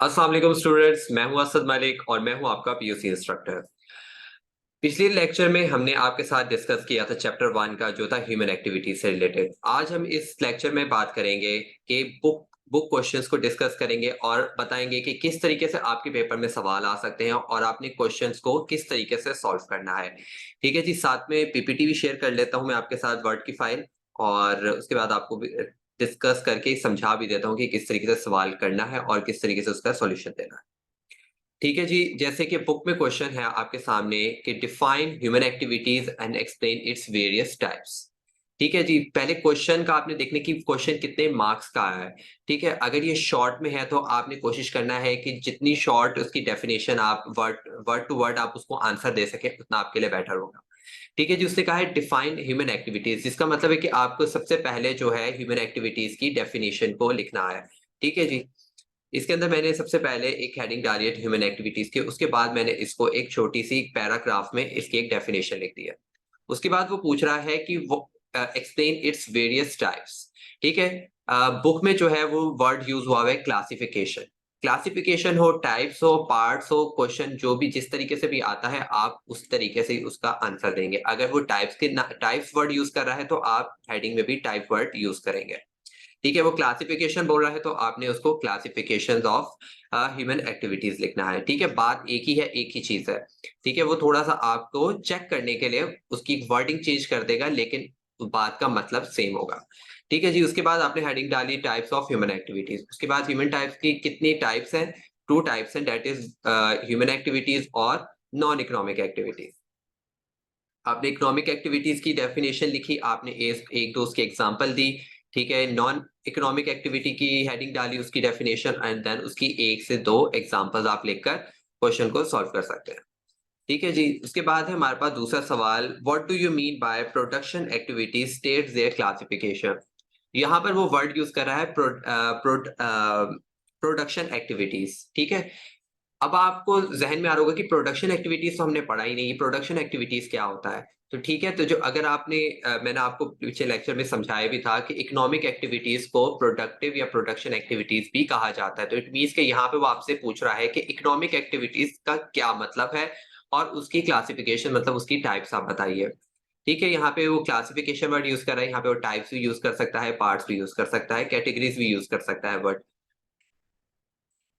अस्सलाम वालेकुम स्टूडेंट्स, मैं हूं असद मलिक और मैं हूं आपका पीयूसी इंस्ट्रक्टर। पिछले लेक्चर में हमने आपके साथ डिस्कस किया था चैप्टर 1 का जो था ह्यूमन एक्टिविटी से रिलेटेड। आज हम इस लेक्चर में बात करेंगे कि बुक क्वेश्चंस को डिस्कस करेंगे और बताएंगे कि किस तरीके से आपके पेपर में सवाल आ सकते हैं और आपने क्वेश्चंस को किस तरीके से सॉल्व करना है। ठीक है जी, साथ में पीपीटी भी शेयर कर लेता हूं मैं आपके साथ, वर्ड की फाइल, और उसके बाद आपको भी डिस्कस करके समझा भी देता हूँ कि किस तरीके से सवाल करना है और किस तरीके से उसका सॉल्यूशन देना है। ठीक है जी, जैसे कि बुक में क्वेश्चन है आपके सामने कि define human activities and explain its various types. ठीक है जी, पहले क्वेश्चन का आपने देखने की क्वेश्चन कितने मार्क्स का है। ठीक है, अगर ये शॉर्ट में है तो आपने कोशिश करना है कि जितनी शॉर्ट उसकी डेफिनेशन आप वर्ड वर्ड टू वर्ड आप उसको आंसर दे सके, उतना आपके लिए बेटर होगा। ठीक है जी, उसने कहा है डिफाइन ह्यूमन एक्टिविटीज, जिसका मतलब है कि आपको सबसे पहले जो है ह्यूमन एक्टिविटीज की डेफिनेशन को लिखना है। ठीक है जी, इसके अंदर मैंने सबसे पहले एक हेडिंग डाली है ह्यूमन एक्टिविटीज की, उसके बाद मैंने इसको एक छोटी सी पैराग्राफ में इसकी एक डेफिनेशन लिख दी है। उसके बाद वो पूछ रहा है कि वो एक्सप्लेन इट्स वेरियस टाइप्स। ठीक है, बुक में जो है वो वर्ड यूज हुआ है क्लासिफिकेशन। क्लासिफिकेशन हो, टाइप्स हो, पार्ट्स हो, क्वेश्चन जो भी जिस तरीके से भी आता है आप उस तरीके से ही उसका आंसर देंगे। अगर वो टाइप्स वर्ड यूज कर रहा है तो आप हेडिंग में भी टाइप वर्ड यूज करेंगे। ठीक है, वो क्लासिफिकेशन बोल रहा है तो आपने उसको क्लासिफिकेशंस ऑफ ह्यूमन एक्टिविटीज लिखना है। ठीक है, बात एक ही है, एक ही चीज है। ठीक है, वो थोड़ा सा आपको चेक करने के लिए उसकी वर्डिंग चेंज कर देगा, लेकिन बात का मतलब सेम होगा। ठीक है जी, उसके बाद आपने हेडिंग डाली टाइप्स ऑफ ह्यूमन एक्टिविटीज। उसके बाद ह्यूमन टाइप्स की कितनी टाइप्स हैं? टू टाइप्स हैं, दैट इज ह्यूमन एक्टिविटीज और नॉन इकोनॉमिक एक्टिविटीज। आपने इकोनॉमिक एक्टिविटीज की डेफिनेशन लिखी, आपने एक दो उसके एग्जांपल दी। ठीक है, नॉन इकोनॉमिक एक्टिविटी की हेडिंग डाली, उसकी डेफिनेशन, एंड देन उसकी एक से दो एग्जांपल्स आप लिखकर क्वेश्चन को सॉल्व कर सकते हैं। ठीक है जी, उसके बाद है हमारे पास दूसरा सवाल, what do you mean by production activities states there classification. यहाँ पर वो वर्ड यूज कर रहा है प्रोडक्शन एक्टिविटीज। ठीक है, अब आपको ज़हन में आ रहा होगा कि प्रोडक्शन एक्टिविटीज़ तो हमने पढ़ा ही नहीं, प्रोडक्शन एक्टिविटीज़ क्या होता है? तो ठीक है, तो जो अगर आपने मैंने आपको पीछे लेक्चर में समझाया भी था कि इकोनॉमिक एक्टिविटीज़ को प्रोडक्टिव या प्रोडक्शन एक्टिविटीज़ भी कहा जाता है। तो इट मीन्स कि यहाँ पे वो आपसे पूछ रहा है कि इकोनॉमिक एक्टिविटीज़ का क्या मतलब है और उसकी क्लासिफिकेशन मतलब उसकी टाइप्स आप बताइए। ठीक है, यहाँ पे वो क्लासिफिकेशन वर्ड यूज़ कर रहा है, यहाँ पे वो टाइप्स भी यूज़ कर सकता है, पार्ट्स भी यूज़ कर सकता है, कैटेगरीज़ भी यूज़ कर सकता है वर्ड।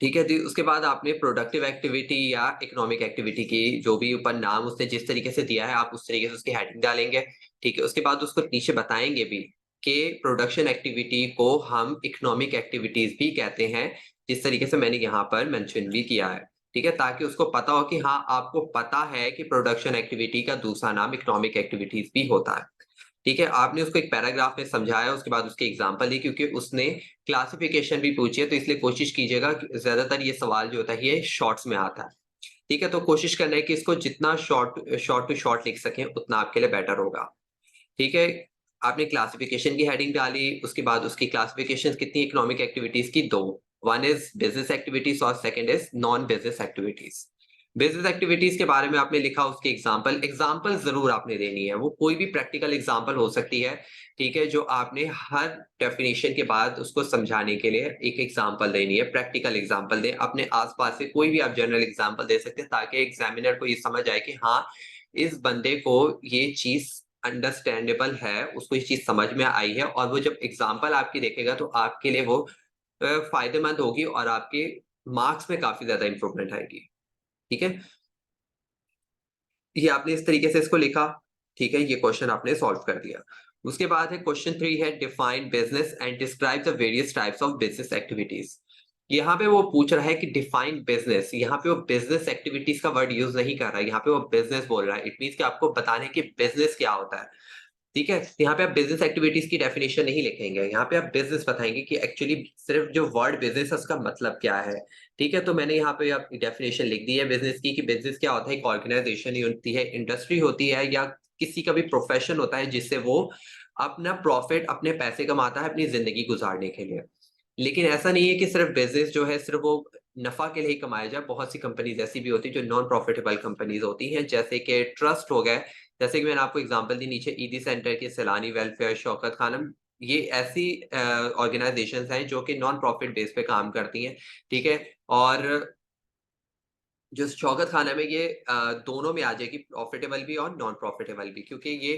ठीक है जी, उसके बाद आपने प्रोडक्टिव एक्टिविटी या इकोनॉमिक एक्टिविटी की जो भी ऊपर नाम उसने जिस तरीके से दिया है, आप उस तरीके से उसकी हेडिंग डालेंगे। ठीक है, उसके बाद उसको नीचे बताएँगे भी कि प्रोडक्शन एक्टिविटी को हम इकोनॉमिक एक्टिविटीज़ भी कहते हैं, जिस तरीके से मैंने यहाँ पर मेंशन भी किया है। ठीक है, ताकि उसको पता हो कि हाँ, आपको पता है कि प्रोडक्शन एक्टिविटी का दूसरा नाम इकोनॉमिक एक्टिविटीज़ भी होता है। ठीक है, आपने उसको एक पैराग्राफ में समझाया, उसके बाद उसकी एग्जांपल दी, क्योंकि उसने क्लासिफिकेशन भी पूछी है, तो इसलिए कोशिश कीजिएगा कि ज़्यादातर ये सवाल जो होता है ये शॉर्ट्स में आता है। ठीक है, तो कोशिश करना है कि इसको जितना शॉर्ट टू शॉर्ट लिख सकें उतना आपके लिए बेटर होगा। ठीक है, आपने क्लासिफिकेशन की हेडिंग डाली, उसके बाद उसकी क्लासिफिकेशंस कितनी इकोनॉमिक एक्टिविटीज़ की? 2। वन इज़ बिज़नेस एक्टिविटीज़ और second is non business activities. Business activities के बारे में आपने लिखा, उसकी एग्ज़ाम्पल ज़रूर आपने देनी है, वो कोई भी प्रैक्टिकल एग्ज़ाम्पल हो सकती है। ठीक है, जो आपने हर डेफिनिशन के बाद उसको समझाने के लिए एक एग्ज़ाम्पल देनी है, प्रैक्टिकल एग्ज़ाम्पल दें। अपने आस-पास से कोई भी आप जनरल एग्ज़ाम्पल दे सकते हैं ताकि एग्ज़ामिनर को ये समझ आए कि हाँ, इस बंदे को ये चीज़ अंडरस्टैंडेबल है, उसको ये चीज़ समझ में आई है, और वो जब एग्ज़ाम्पल आपकी देखेगा तो आपके लिए वो फ़ायदेमंद होगी और आपके मार्क्स में काफ़ी ज़्यादा इम्प्रूवमेंट आएगी। ठीक है? ये आपने इस तरीके से इसको लिखा, ठीक है? ये क्वेश्चन आपने सॉल्व कर दिया। उसके बाद है क्वेश्चन 3 है define business and describe the various types of business activities. यहाँ पे वो पूछ रहा है कि डिफाइन बिज़नेस, यहाँ पे वो बिज़नेस एक्टिविटीज़ का वर्ड यूज़ नहीं कर रहा है, यहाँ पे वो बिज़नेस बोल रहा है। इट मीन्स कि आपको बताना है कि बिज़नेस क्या होता है। ठीक है? यहाँ पे आप बिज़नेस एक्टिविटीज़ की डेफिनिशन नहीं लिखेंगे, यहाँ पे आप बिज़नेस बताएँगे कि एक्चुअली सिर्फ़ जो वर्ड बिज़नेस है उसका मतलब क्या है। ठीक है? तो मैंने यहाँ पे आप डेफिनिशन लिख दी है बिज़नेस की, कि बिज़नेस क्या होता है, एक ऑर्गेनाइज़ेशन ही होती है, इंडस्ट्री होती है, या किसी का भी प्रोफ़ेशन होता है जिससे वो अपना प्रॉफ़िट, अपने पैसे कमाता है अपनी ज़िंदगी गुज़ारने के लिए। लेकिन ऐसा नहीं है कि सिर्फ़ बिज़नेस जो है सिर्फ़ वो नफ़ा के लिए ही कमाया जाए, बहुत सी कंपनीज़ ऐसी भी होती हैं जो नॉन प्रॉफ़िटेबल कंपनीज़ होती हैं, जैसे कि ट्रस्ट हो गए, जैसे कि मैंने आपको एग्ज़ाम्पल दी नीचे, ईदी सेंटर के सैलानी वेलफेयर, शौकत खानम, ये ऐसी ऑर्गेनाइजेशंस हैं जो कि नॉन प्रॉफिट बेस पे काम करती हैं, ठीक है? और जो शौकत खाना में ये दोनों में आ जाएगी, प्रॉफिटेबल भी और नॉन प्रॉफिटेबल भी, क्योंकि ये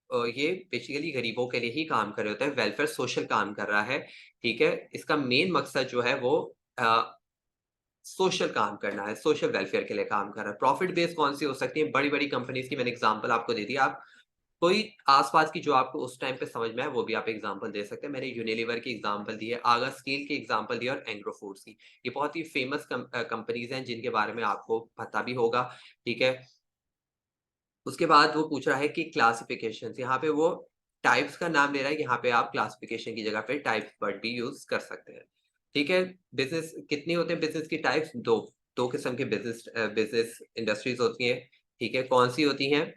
ये बेसिकली गरीबों के लिए ही काम कर रहे होते हैं, वेलफेयर सोशल काम कर रहा है, ठीक है? इसका मेन मकसद जो है वो सोशल काम करना है, सोशल वेलफेयर के लिए काम कर रहा है। प्रॉफिट बेस्ड कौन-सी हो सकती है? बड़ी-बड़ी कंपनीज़ की मैंने एग्ज़ाम्पल आपको दे दी। आप कोई आस-पास की जो आपको उस टाइम पे समझ में आए, वो भी आप एग्ज़ाम्पल दे सकते हैं। मैंने यूनिलीवर की एग्ज़ाम्पल दी है, आगा स्टील की एग्ज़ाम्पल दी है और एंग्रो फूड्स की। ये बहुत ही फेमस कंपनीज़ हैं जिनके बारे में आपको पता भी होगा, ठीक है? उसके बाद वो पूछ रहा है कि क्लासिफिकेशंस, यहाँ पे वो टाइप्स का नाम ले रहा है, यहाँ पे आप क्लासिफिकेशन की जगह पे टाइप्स वर्ड भी यूज़ कर सकते हैं, ठीक है? बिज़नेस कितनी होते हैं, बिज़नेस की टाइप्स? 2 किस्म के बिज़नेस इंडस्ट्रीज़ होती हैं, ठीक है? कौन-सी होती हैं?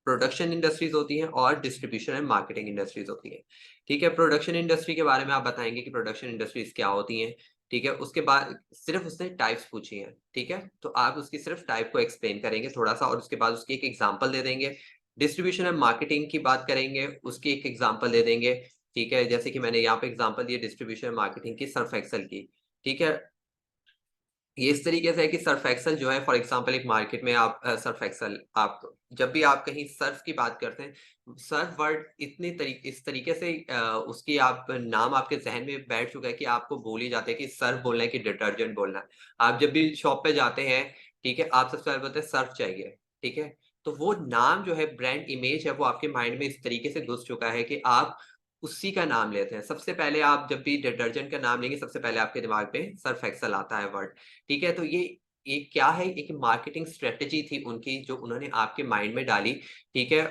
प्रोडक्शन इंडस्ट्रीज़ होती हैं और डिस्ट्रीब्यूशन एंड मार्केटिंग इंडस्ट्रीज़ होती हैं, ठीक है? प्रोडक्शन इंडस्ट्री के बारे में आप बताएँगे कि प्रोडक्शन इंडस्ट्रीज़ क्या होती हैं, ठीक है? उसके बाद सिर्फ़ उसने टाइप्स पूछी हैं, ठीक है? तो आप उसकी सिर्फ़ टाइप को एक्सप्लेन करेंगे थोड़ा-सा और उसके बाद उसकी एक एग्ज़ाम्पल दे देंगे। डिस्ट्रीब्यूशन एंड मार्केटिंग की बात करेंगे, उसकी एक एग्ज़ाम्पल दे देंगे, ठीक है? जैसे कि मैंने यहाँ पे एग्ज़ाम्पल दी है डिस्ट्रीब्यूशन एंड मार्केटिंग की, सर्फ एक्सेल की, ठीक है? ये इस तरीके से है कि सर्फ एक्सेल जो है, फॉर एग्जांपल एक मार्केट में आप सर्फ एक्सेल, आप जब भी आप कहीं सर्फ की बात करते हैं, सर्फ वर्ड इस तरीके से उसकी आप नाम आपके ज़हन में बैठ चुका है कि आपको भूल ही जाते हैं कि सर्फ बोलना है कि डिटर्जेंट बोलना है। आप जब भी शॉप पे जाते हैं, ठीक है? आप सबसे पहले बोलते हैं सर्फ चाहिए, ठीक है? तो वो नाम जो है, ब्रांड इमेज है, वो आपके माइंड में इस तरीके से घुस चुका है कि आप उसी का नाम लेते हैं। सबसे पहले आप जब भी डिटर्जेंट का नाम लेंगे, सबसे पहले आपके दिमाग में सर्फ एक्सेल आता है वर्ड। ठीक है? तो ये क्या है, एक मार्केटिंग स्ट्रैटेजी थी उनकी जो उन्होंने आपके माइंड में डाली, ठीक है?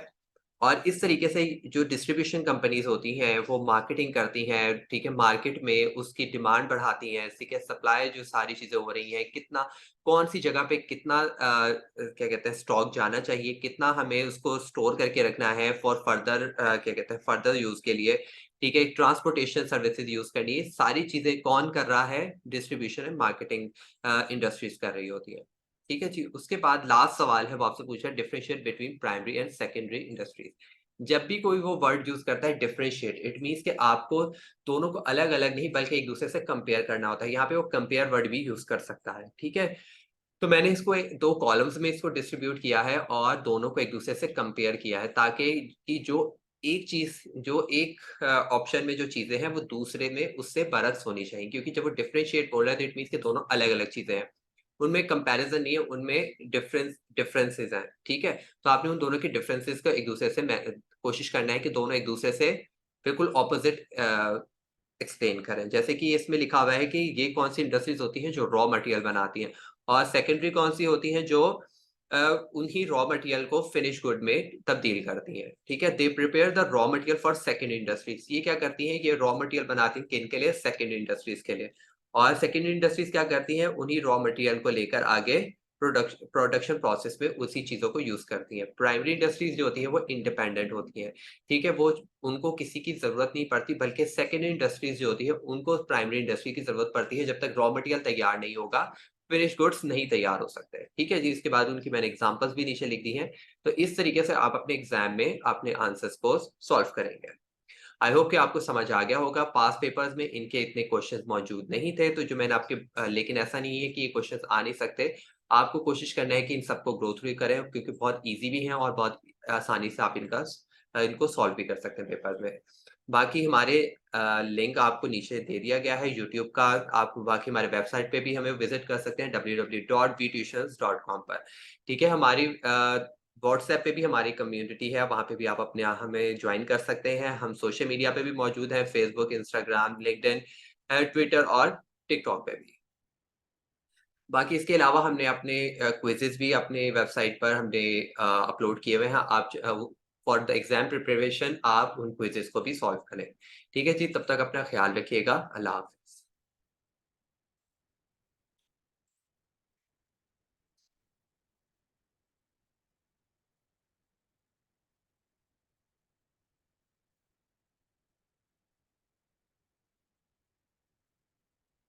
और इस तरीके से जो डिस्ट्रीब्यूशन कंपनीज़ होती हैं, वो मार्केटिंग करती हैं, ठीक है? मार्केट में उसकी डिमांड बढ़ाती हैं, ठीक है? सप्लाई जो सारी चीज़ें हो रही हैं, कितना कौन-सी जगह पे कितना क्या कहते हैं, स्टॉक जाना चाहिए, कितना हमें उसको स्टोर करके रखना है फॉर फर्दर क्या कहते हैं, फर्दर यूज़ के लिए, ठीक है? ट्रांसपोर्टेशन सर्विसेज़ यूज़ करनी है, सारी चीज़ें कौन कर रहा है? डिस्ट्रीब्यूशन एंड मार्केटिंग इंडस्ट्रीज़ कर रही होती है। ठीक है जी? उसके बाद लास्ट सवाल है, वो आपसे पूछा है differentiate between primary and secondary industries. जब भी कोई वो वर्ड यूज़ करता है डिफरेंशिएट, इट मीन्स कि आपको दोनों को अलग-अलग नहीं बल्कि एक-दूसरे से कंपेयर करना होता है। यहाँ पे वो कंपेयर वर्ड भी यूज़ कर सकता है, ठीक है? तो मैंने इसको 2 कॉलम्स में इसको डिस्ट्रीब्यूट किया है और दोनों को एक-दूसरे से कंपेयर किया है, ताकि कि जो एक ऑप्शन में जो चीज़ें हैं, वो दूसरे में उससे बरअक्स होनी चाहिए, क्योंकि जब वो डिफरेंशिएट बोल रहा है, तो इट मीन्स कि दोनों अलग-अलग चीज़ें हैं। उनमें कंपैरिज़न नहीं है, उनमें डिफरेंसेस हैं, ठीक है? तो आपने उन दोनों के डिफरेंसेस को एक-दूसरे से कोशिश करना है कि दोनों एक-दूसरे से बिल्कुल ऑपोज़िट एक्सप्लेन करें। जैसे कि इसमें लिखा हुआ है कि ये कौन-सी इंडस्ट्रीज़ होती हैं जो रॉ मटेरियल बनाती हैं और सेकेंडरी कौन-सी होती हैं जो अ, उन्हीं रॉ मटेरियल को फिनिश गुड में तब्दील करती हैं, ठीक है? They prepare the raw material for second industries. ये क्या करती हैं, ये रॉ मटेरियल बनाती हैं किन के लिए? सेकंड इंडस्ट्रीज़ के लिए। और सेकंड इंडस्ट्रीज़ क्या करती हैं? उन्हीं रॉ मटेरियल को लेकर आगे प्रोडक्शन प्रोसेस में उसी चीज़ों को यूज़ करती हैं। प्राइमरी इंडस्ट्रीज़ जो होती हैं, वो इंडिपेंडेंट होती हैं, ठीक है? वो उनको किसी की ज़रूरत नहीं पड़ती, बल्कि सेकेंडरी इंडस्ट्रीज़ जो होती है, उनको प्राइमरी इंडस्ट्री की ज़रूरत पड़ती है, जब तक रॉ मटेरियल तैयार नहीं होगा, फिनिश गुड्स नहीं तैयार हो सकते। ठीक है जी? इसके बाद उनकी मैंने एग्ज़ाम्पल्स भी नीचे लिख दी हैं। तो इस तरीके से आप अपने एग्ज़ाम में अपने आंसर्स को सॉल्व करेंगे। आई होप कि आपको समझ आ गया होगा। पास्ट पेपर्स में इनके इतने क्वेश्चंस मौजूद नहीं थे, तो जो मैंने आपके लेकिन ऐसा नहीं है कि ये क्वेश्चंस आ नहीं सकते। आपको कोशिश करना है कि इन सबको गो थ्रू करें, क्योंकि बहुत ईज़ी भी हैं और बहुत आसानी से आप इनको सॉल्व भी कर सकते हैं पेपर में। बाकी हमारे लिंक आपको नीचे दे दिया गया है यूट्यूब का। आप बाकी हमारे वेबसाइट पे भी हमें विज़िट कर सकते हैं www.vtuitions.com पर। ठीक है? हमारी व्हाट्सऐप पे भी हमारी कम्युनिटी है, वहाँ पे भी आप अपने हमें जॉइन कर सकते हैं। हम सोशल मीडिया पे भी मौजूद हैं, फ़ेसबुक, इंस्टाग्राम, लिंक्डइन ट्विटर और टिकटॉक पे भी। बाकी इसके अलावा हमने अपने क्विज़ेज़ भी अपने वेबसाइट पर हमने अपलोड किए हुए हैं। आप फॉर द एग्ज़ाम प्रिपरेशन आप उन क्विज़ेज़ को भी सॉल्व करें। ठीक है जी? तब तक अपना ख़्याल रखिएगा। अल्लाह हाफ़िज़।